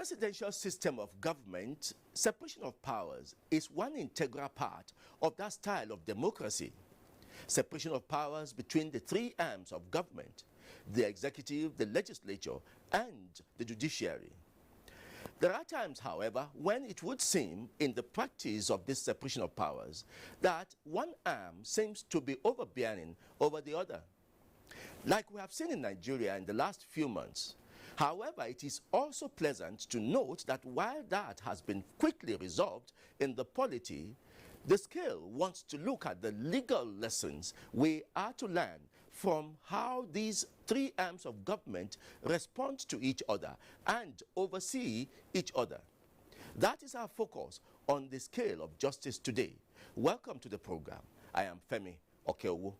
presidential system of government, separation of powers is one integral part of that style of democracy. Separation of powers between the three arms of government, the executive, the legislature, and the judiciary. There are times, however, when it would seem in the practice of this separation of powers that one arm seems to be overbearing over the other, like we have seen in Nigeria in the last few months. However, it is also pleasant to note that while that has been quickly resolved in the polity, the scale wants to look at the legal lessons we are to learn from how these three arms of government respond to each other and oversee each other. That is our focus on the scale of justice today. Welcome to the program. I am Femi Okeowo.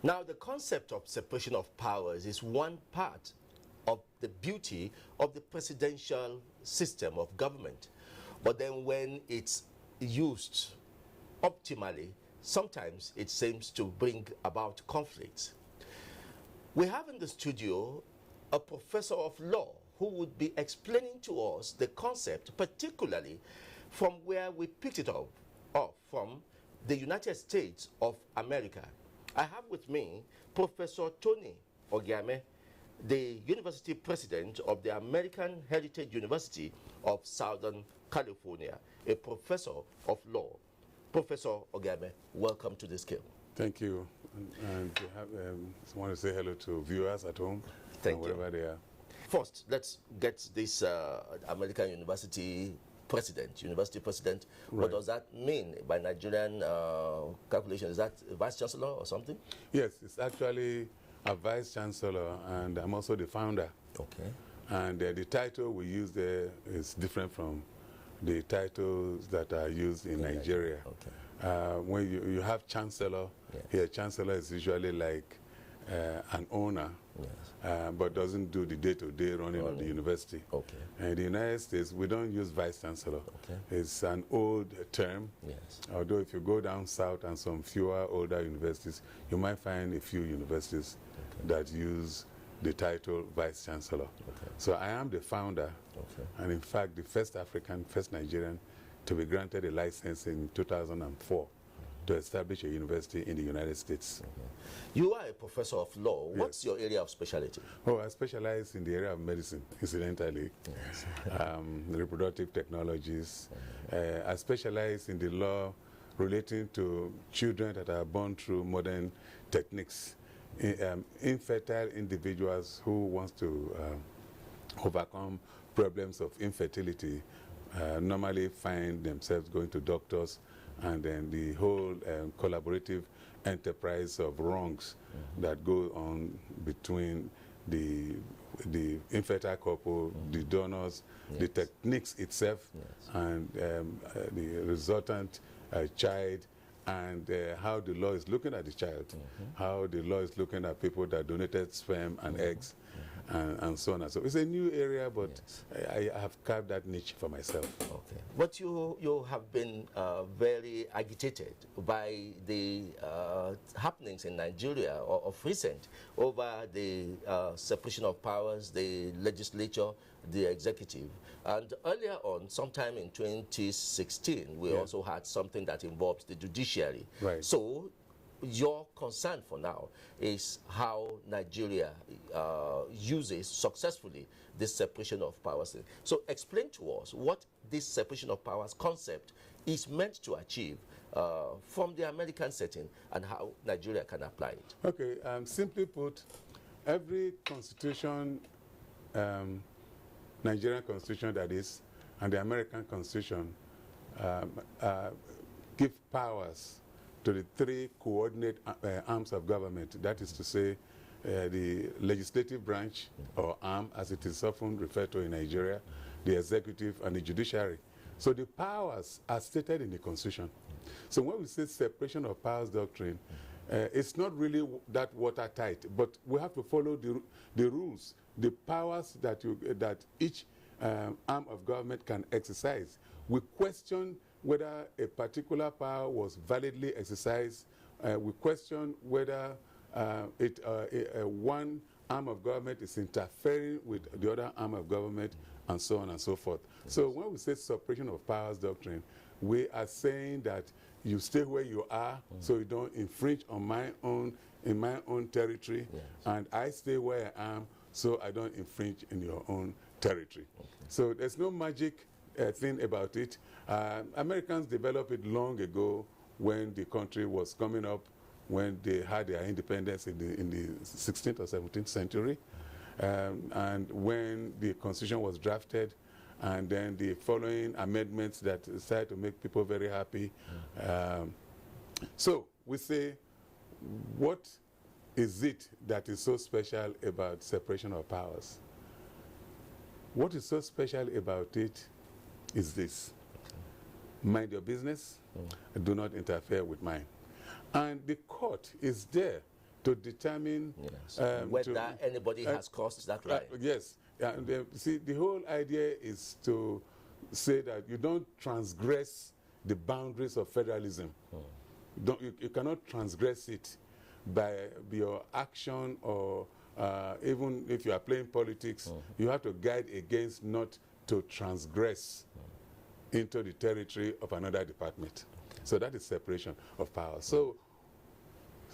Now, the concept of separation of powers is one part of the beauty of the presidential system of government. But then when it's used optimally, sometimes it seems to bring about conflicts. We have in the studio a professor of law who would be explaining to us the concept, particularly from where we picked it up from the United States of America. I have with me Professor Tony Ogiame, the University President of the American Heritage University of Southern California, a professor of law. Professor Ogiame, welcome to the scale. Thank you. And I want to say hello to viewers at home. Thank you. Wherever they are. First, let's get this American University President. Right. What does that mean by Nigerian calculation? Is that Vice Chancellor or something? Yes, it's actually a Vice Chancellor, and I'm also the founder. Okay. And the title we use there is different from the titles that are used in Nigeria. Okay. When you have Chancellor, yes. Here Chancellor is usually like an owner, yes. But doesn't do the day-to-day running of the university. Okay. And in the United States, we don't use Vice Chancellor. Okay. It's an old term. Yes. Although if you go down south and some fewer older universities, you might find a few universities that use the title Vice Chancellor. Okay. So I am the founder, and in fact the first African, first Nigerian to be granted a license in 2004 to establish a university in the United States. You are a professor of law. Yes. What's your area of specialty? Oh, I specialize in the area of medicine, incidentally. Yes. Reproductive technologies. I specialize in the law relating to children that are born through modern techniques. Infertile individuals who want to overcome problems of infertility normally find themselves going to doctors, and then the whole collaborative enterprise of wrongs that go on between the infertile couple, the donors, the techniques itself, and the resultant child, and how the law is looking at the child, how the law is looking at people that donated sperm and eggs, and so on and so on. It's a new area, but I have carved that niche for myself. Okay. But you have been very agitated by the happenings in Nigeria of recent over the separation of powers, the legislature, the executive. And earlier on, sometime in 2016, we also had something that involved the judiciary. Right. So your concern for now is how Nigeria uses successfully this separation of powers. So explain to us what this separation of powers concept is meant to achieve from the American setting and how Nigeria can apply it. Okay, simply put, every constitution, Nigerian constitution that is, and the American constitution give powers to the three coordinate arms of government. That is to say, the legislative branch, or arm as it is often referred to in Nigeria, the executive, and the judiciary. So the powers are stated in the constitution. So when we say separation of powers doctrine, it's not really that watertight, but we have to follow the rules, the powers that each arm of government can exercise. We question whether a particular power was validly exercised. We question whether one arm of government is interfering with the other arm of government, and so on and so forth. Yes. So when we say separation of powers doctrine, we are saying that you stay where you are, so you don't infringe on in my own territory, yes. And I stay where I am, so I don't infringe in your own territory. Okay. So there's no magic thing about it. Americans developed it long ago when the country was coming up, when they had their independence in the 16th or 17th century, and when the Constitution was drafted, and then the following amendments that started to make people very happy. So we say, what is it that is so special about separation of powers? What is so special about it is this: mind your business, do not interfere with mine. And the court is there to determine whether anybody has caused that right. Yes. And see, the whole idea is to say that you don't transgress the boundaries of federalism. You cannot transgress it by your action, or even if you are playing politics, you have to guide against not to transgress into the territory of another department. So that is separation of powers. So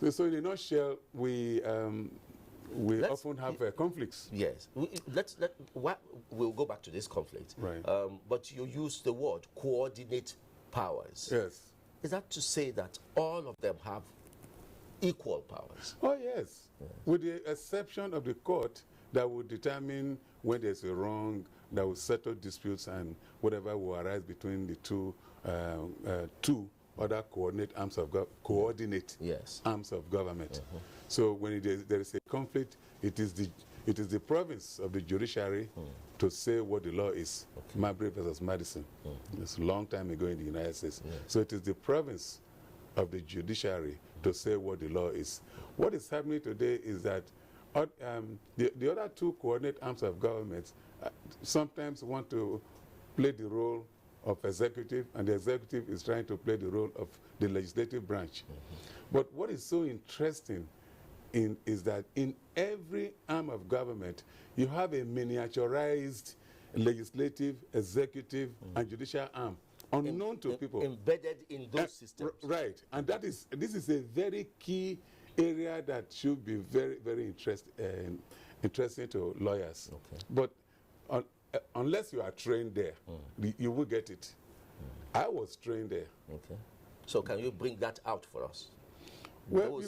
in a nutshell, we often have conflicts. Yes. We'll go back to this conflict. Right. But you use the word coordinate powers. Yes. Is that to say that all of them have equal powers? Oh, yes. With the exception of the court that will determine when there's a wrong, that will settle disputes and whatever will arise between the two other coordinate arms of arms of government. So when there is a conflict, it is the province of the judiciary to say what the law is. Marbury versus Madison. It's a long time ago in the United States. So it is the province of the judiciary to say what the law is. What is happening today is that the other two coordinate arms of government sometimes want to play the role of executive, and the executive is trying to play the role of the legislative branch. But what is so interesting is that in every arm of government, you have a miniaturized legislative, executive, and judicial arm, unknown to people. Embedded in those systems. Right. And this is a very key area that should be very, very interesting to lawyers. But unless you are trained there, you will get it. I was trained there. So can you bring that out for us? Well,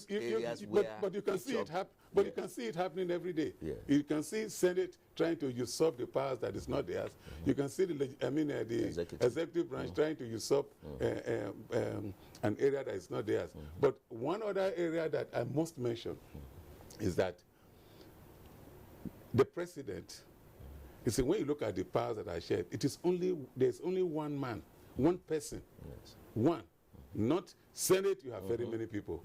but you can see it happen. But you can see it happening every day. You can see Senate trying to usurp the powers that is not theirs. You can see the executive branch trying to usurp an area that is not theirs. But one other area that I must mention is that the president. You see, when you look at the powers that are shared, there's only one man, one person, one. Not Senate, you have very many people.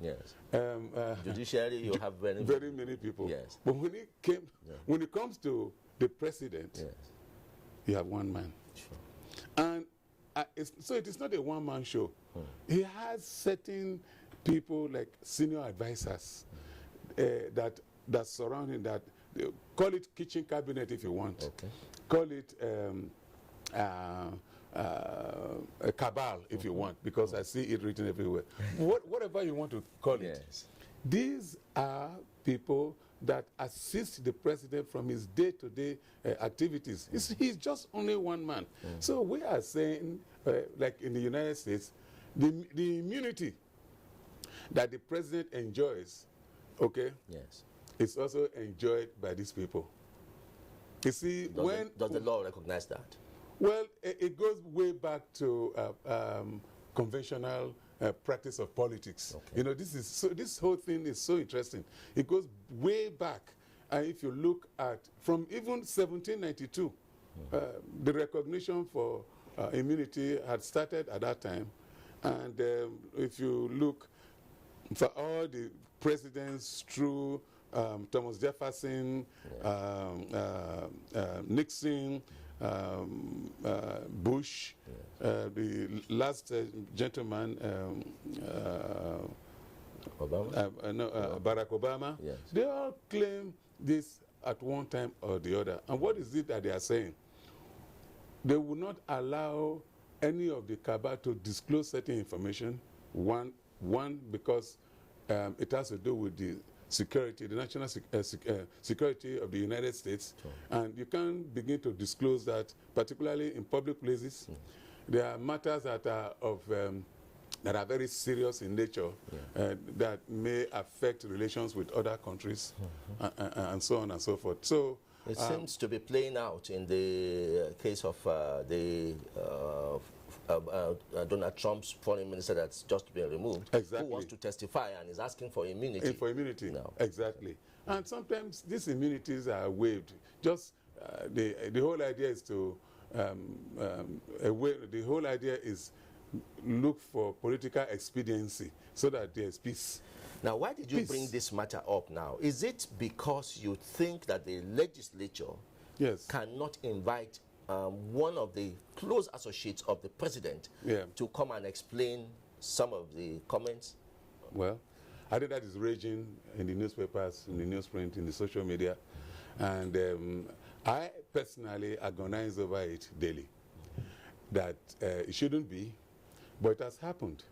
Judiciary, you have very many people. But when it comes to the president, you have one man. And so it is not a one-man show. He has certain people like senior advisors that surround him, that call it kitchen cabinet if you want. Call it a cabal if you want, because I see it written everywhere. Whatever you want to call it. These are people that assist the president from his day-to-day activities. He's just only one man. So we are saying, like in the United States, the immunity that the president enjoys, it's also enjoyed by these people. You see, does the law recognize that? Well, it goes way back to conventional practice of politics. You know, this whole thing is so interesting. It goes way back. If you look at from even 1792, the recognition for immunity had started at that time. And if you look for all the presidents through Thomas Jefferson, Nixon, Bush, the last gentleman, Barack Obama, Yes. they all claim this at one time or the other. And what is it that they are saying? They will not allow any of the cabal to disclose certain information. One because it has to do with the security, the national security of the United States. Sure. And you can't begin to disclose that, particularly in public places. There are matters that are of that are very serious in nature, that may affect relations with other countries, and so on and so forth. So it seems to be playing out in the case of Donald Trump's foreign minister that's just been removed, exactly. who wants to testify and is asking for immunity. For immunity, no. Exactly. And sometimes these immunities are waived. Just the whole idea is to the whole idea is look for political expediency so that there's peace. Now, why did you bring this matter up now? Is it because you think that the legislature cannot invite one of the close associates of the president to come and explain some of the comments? Well, I think that is raging in the newspapers, in the newsprint, in the social media. And I personally agonize over it daily, that it shouldn't be, but it has happened.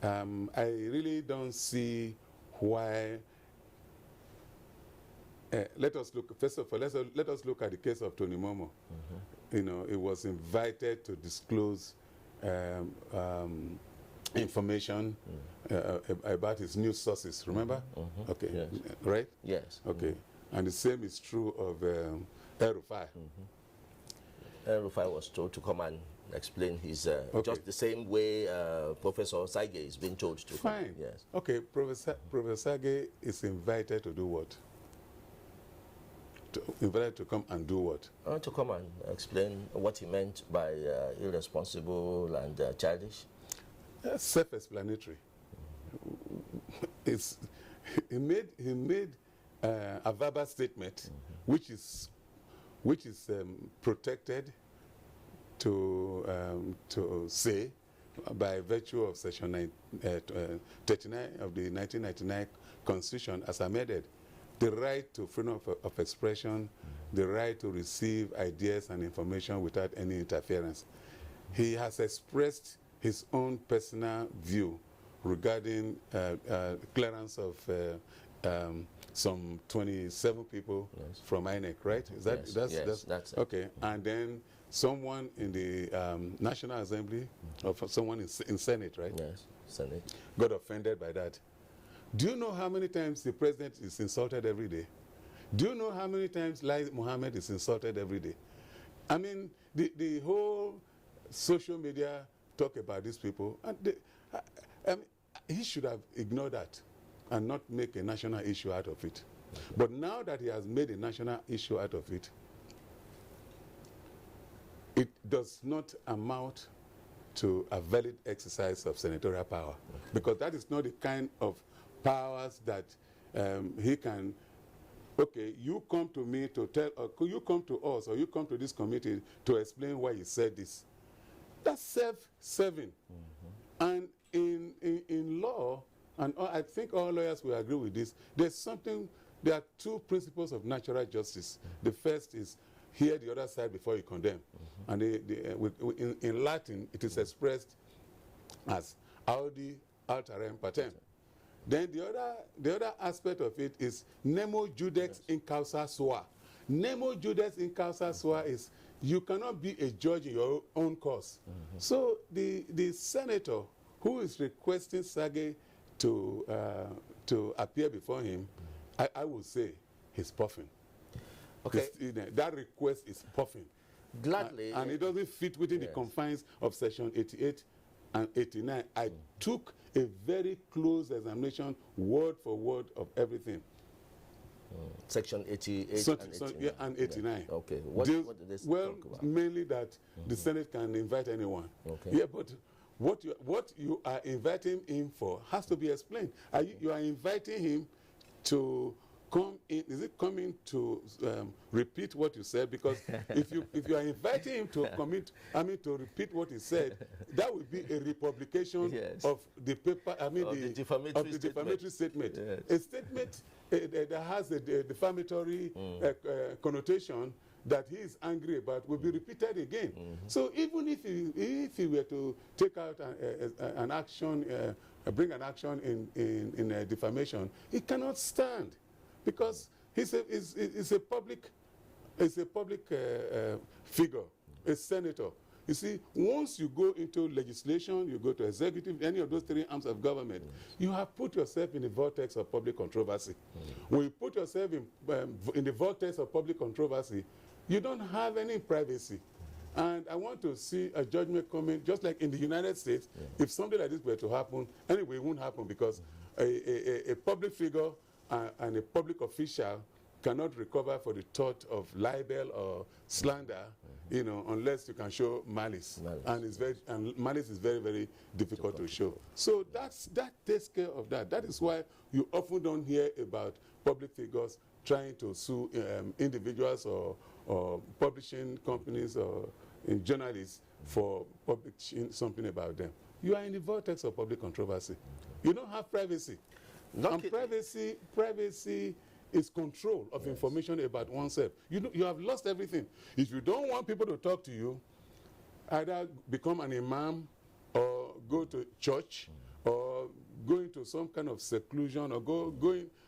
I really don't see why. Let us look, first of all, let us look at the case of Tony Momo. You know, it was invited to disclose information about his news sources, remember? Okay, yes. Right? Yes. Okay, and the same is true of El-Rufai. El-Rufai was told to come and explain his, just the same way Professor Sage is being told to. Fine. Yes. Okay, Professor Sage is invited to do what? Invited to come and do what? To come and explain what he meant by irresponsible and childish. Self-explanatory. He made a verbal statement which is protected to say by virtue of Section 39 of the 1999 Constitution as amended. The right to freedom of expression, the right to receive ideas and information without any interference. He has expressed his own personal view regarding clearance of some 27 people from INEC, right? Is that that's okay? And then someone in the National Assembly, or someone in Senate, right? Yes, Senate. Got offended by that. Do you know how many times the president is insulted every day? Do you know how many times Lai Mohammed is insulted every day? I mean, the whole social media talk about these people, and I mean, he should have ignored that and not make a national issue out of it. But now that he has made a national issue out of it, it does not amount to a valid exercise of senatorial power, because that is not the kind of powers that he can, okay, you come to me to tell, or you come to us, or you come to this committee to explain why you said this. That's self-serving. And in law, and I think all lawyers will agree with this, there are two principles of natural justice. The first is hear the other side before you condemn. And in Latin, it is expressed as audi alteram partem. Then the other aspect of it is nemo judex in causa sua. Nemo judex in causa sua is you cannot be a judge in your own cause. So the senator who is requesting Sage to appear before him, I would say he's puffing. Okay. That request is puffing. Gladly. And it doesn't fit within the confines of Section 88 and 89. I took a very close examination, word for word, of everything. Section 88 and 89. Yeah, and 89. Yeah. Okay. What did this talk about? Mainly that the Senate can invite anyone. Okay. Yeah, but what you are inviting him for has to be explained. You are inviting him to come in? Is it coming to repeat what you said? Because if you are inviting him to commit, to repeat what he said, that would be a republication Yes. of the paper. The defamatory statement. Yes. A statement that has a defamatory connotation that he is angry about will be repeated again. So even if he were to take out an action, bring an action in defamation, he cannot stand, because he's a public figure, a senator. You see, once you go into legislation, you go to executive, any of those three arms of government, you have put yourself in the vortex of public controversy. When you put yourself in the vortex of public controversy, you don't have any privacy. And I want to see a judgment coming, just like in the United States. If something like this were to happen, anyway, it won't happen, because a public figure and a public official cannot recover for the tort of libel or slander, unless you can show malice. And malice is very, very difficult to show. So that takes care of that. That is why you often don't hear about public figures trying to sue individuals or publishing companies or journalists for publishing something about them. You are in the vortex of public controversy. You don't have privacy. And privacy is control of information about oneself. You have lost everything. If you don't want people to talk to you, either become an imam or go to church or go into some kind of seclusion, or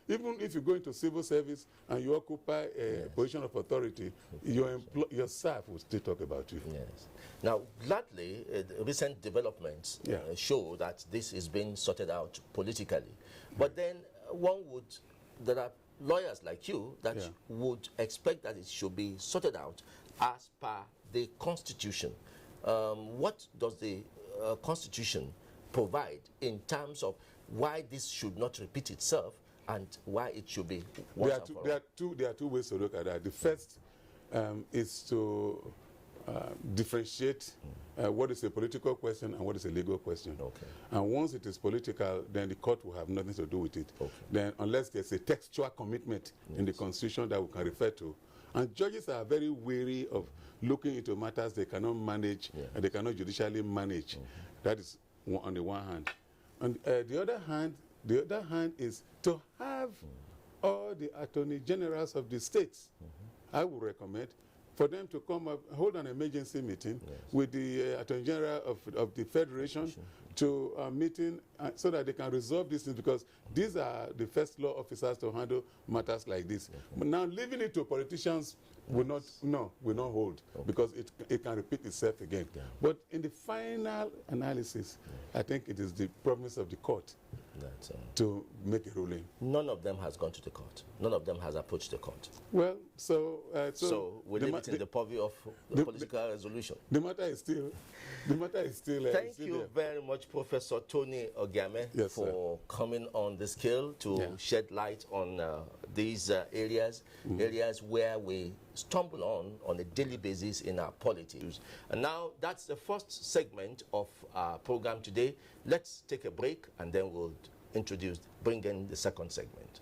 even if you go into civil service and you occupy a position of authority, your staff will still talk about you. Yes. Now, gladly, recent developments show that this is being sorted out politically. But then there are lawyers like you that would expect that it should be sorted out as per the Constitution. What does the Constitution provide in terms of why this should not repeat itself and why it should be once and for all? There are two ways to look at that. The first is to differentiate what is a political question and what is a legal question. Okay. And once it is political, then the court will have nothing to do with it. Okay. Then unless there's a textual commitment in the Constitution that we can refer to. And judges are very wary of looking into matters they cannot manage and they cannot judicially manage. That is on the one hand. On the other hand is to have all the attorney generals of the states. I would recommend for them to come up, hold an emergency meeting with the Attorney General of the Federation to a meeting so that they can resolve these things, because these are the first law officers to handle matters like this. But now leaving it to politicians will not hold, because it can repeat itself again. But in the final analysis, I think it is the promise of the court to make a ruling. None of them has gone to the court. None of them has approached the court. Well, so we leave it in the purview of the political resolution. The matter is still. Thank you very much, Professor Tony Ogiame, for coming on the scale to shed light on these areas where we stumble on a daily basis in our politics. And now that's the first segment of our program today. Let's take a break and then we'll bring in the second segment.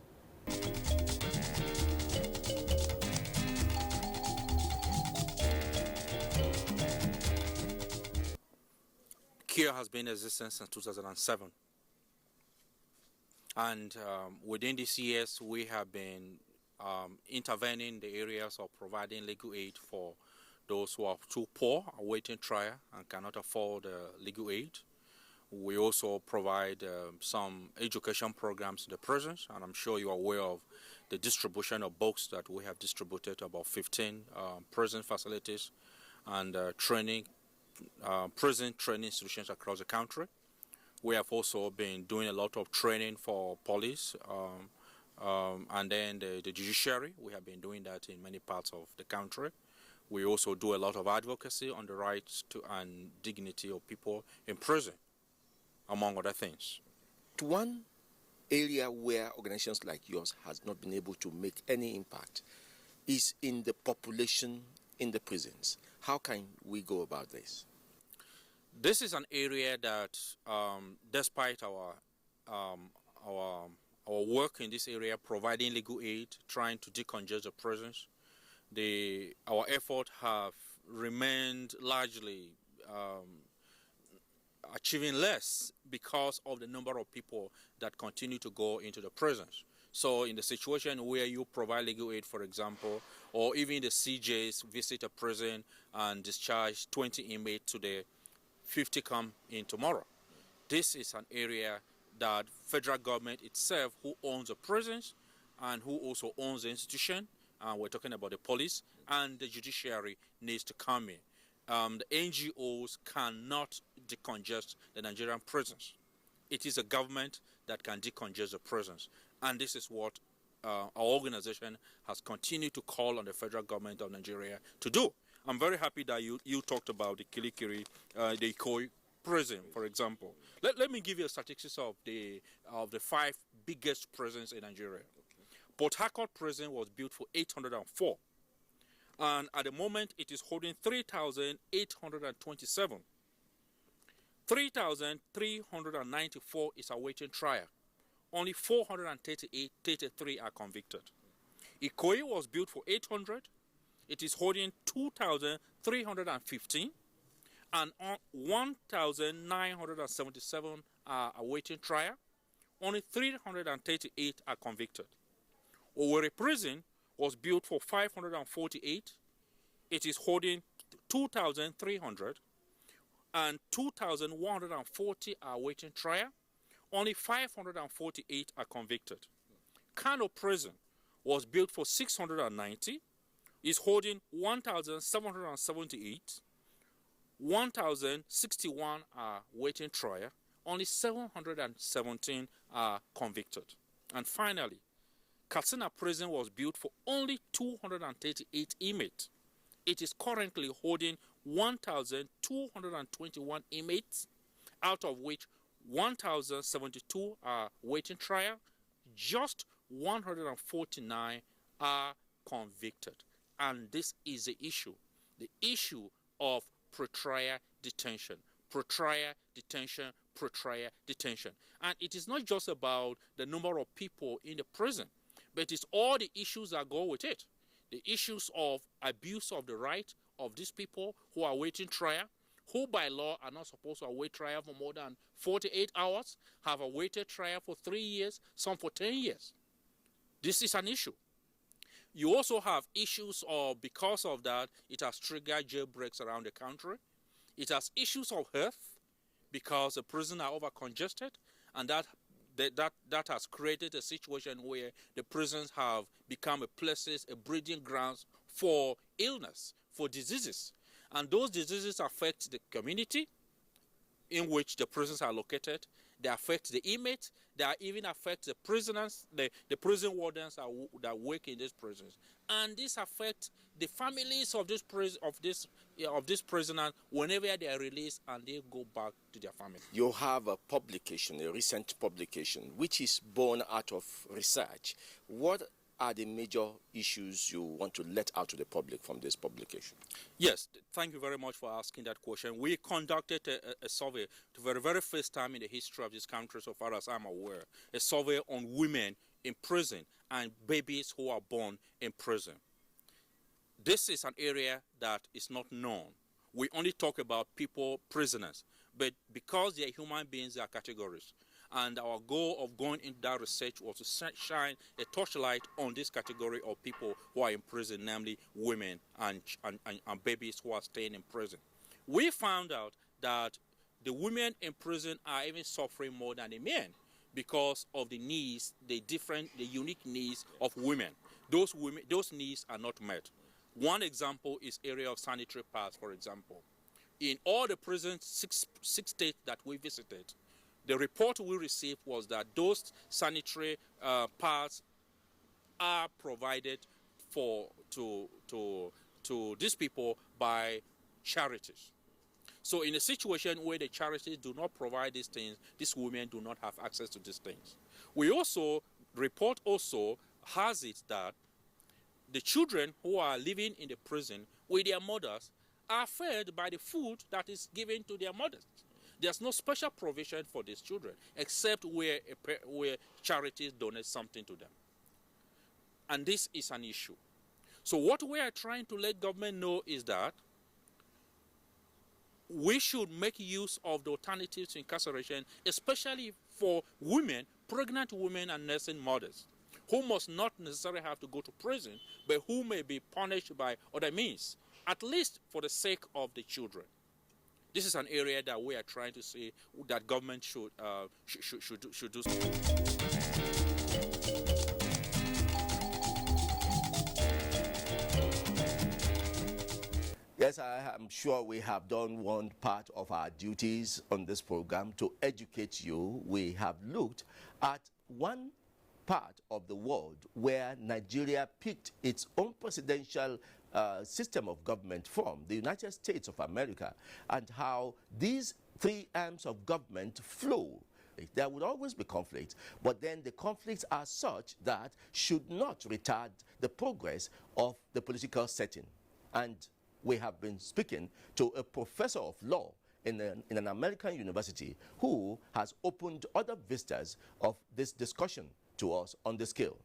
CURE has been in existence since 2007. And within these years, we have been intervening in the areas of providing legal aid for those who are too poor, awaiting trial, and cannot afford legal aid. We also provide some education programs in the prisons, and I'm sure you're aware of the distribution of books that we have distributed to about 15 prison facilities and prison training institutions across the country. We have also been doing a lot of training for police and then the judiciary. We have been doing that in many parts of the country. We also do a lot of advocacy on the rights and dignity of people in prison, among other things. One area where organizations like yours has not been able to make any impact is in the population in the prisons. How can we go about this? This is an area that, despite our our work in this area, providing legal aid, trying to decongest the prisons, our effort have remained largely achieving less because of the number of people that continue to go into the prisons. So in the situation where you provide legal aid, for example, or even the CJs visit a prison and discharge 20 inmates today, 50 come in tomorrow. This is an area that federal government itself, who owns the prisons and who also owns the institution, and we're talking about the police and the judiciary, needs to come in. The NGOs cannot decongest the Nigerian prisons. It is a government that can decongest the prisons. And this is what our organization has continued to call on the federal government of Nigeria to do. I'm very happy that you talked about the Kirikiri, the Ikoyi prison, for example. Let me give you a statistics of the 5 biggest prisons in Nigeria. Port Harcourt prison was built for 804. And at the moment, it is holding 3,827. 3,394 is awaiting trial. Only 433 are convicted. Ikoyi was built for 800. It is holding 2,315. And 1,977 are awaiting trial. Only 338 are convicted. Owerri prison was built for 548. It is holding 2,300. And 2,140 are awaiting trial. Only 548 are convicted. Kano prison was built for 690. Is holding 1,778. 1,061 are waiting trial. Only 717 are convicted. And finally, Katsina prison was built for only 238 inmates. It is currently holding 1,221 inmates, out of which 1,072 are waiting trial. Just 149 are convicted. And this is the issue of pre-trial detention. Pre-trial detention, pre-trial detention. And it is not just about the number of people in the prison, but it's all the issues that go with it. The issues of abuse of the right of these people who are waiting trial, who by law are not supposed to await trial for more than 48 hours, have awaited trial for 3 years, some for 10 years. This is an issue. You also have issues of, because of that, it has triggered jailbreaks around the country. It has issues of health, because the prisons are over-congested, and that has created a situation where the prisons have become a breeding grounds for illness, for diseases. And those diseases affect the community in which the prisons are located. They affect the inmates. They even affect the prisoners, the prison wardens that work in these prisons. And this affects the families of these prisoners whenever they are released and they go back to their family. You have a publication, a recent publication, which is born out of research. What are the major issues you want to let out to the public from this publication? Yes, thank you very much for asking that question. We conducted a survey for the very first time in the history of this country, so far as I'm aware, a survey on women in prison and babies who are born in prison. This is an area that is not known. We only talk about people, prisoners, but because they are human beings, they are categories. And our goal of going into that research was to shine a torchlight on this category of people who are in prison, namely women and babies who are staying in prison. We found out that the women in prison are even suffering more than the men because of the needs, the unique needs of women. Those needs are not met. One example is area of sanitary pads, for example. In all the prisons, six states that we visited, the report we received was that those sanitary pads are provided to these people by charities. So in a situation where the charities do not provide these things, these women do not have access to these things. Report also has it that the children who are living in the prison with their mothers are fed by the food that is given to their mothers. There's no special provision for these children, except where charities donate something to them. And this is an issue. So what we are trying to let government know is that we should make use of the alternatives to incarceration, especially for women, pregnant women and nursing mothers, who must not necessarily have to go to prison, but who may be punished by other means, at least for the sake of the children. This is an area that we are trying to say that government should do. Yes, I am sure we have done one part of our duties on this program to educate you. We have looked at one part of the world where Nigeria picked its own presidential system of government from, the United States of America, and how these three arms of government flow. There would always be conflicts, but then the conflicts are such that should not retard the progress of the political setting. And we have been speaking to a professor of law in an American university who has opened other vistas of this discussion to us on the scale.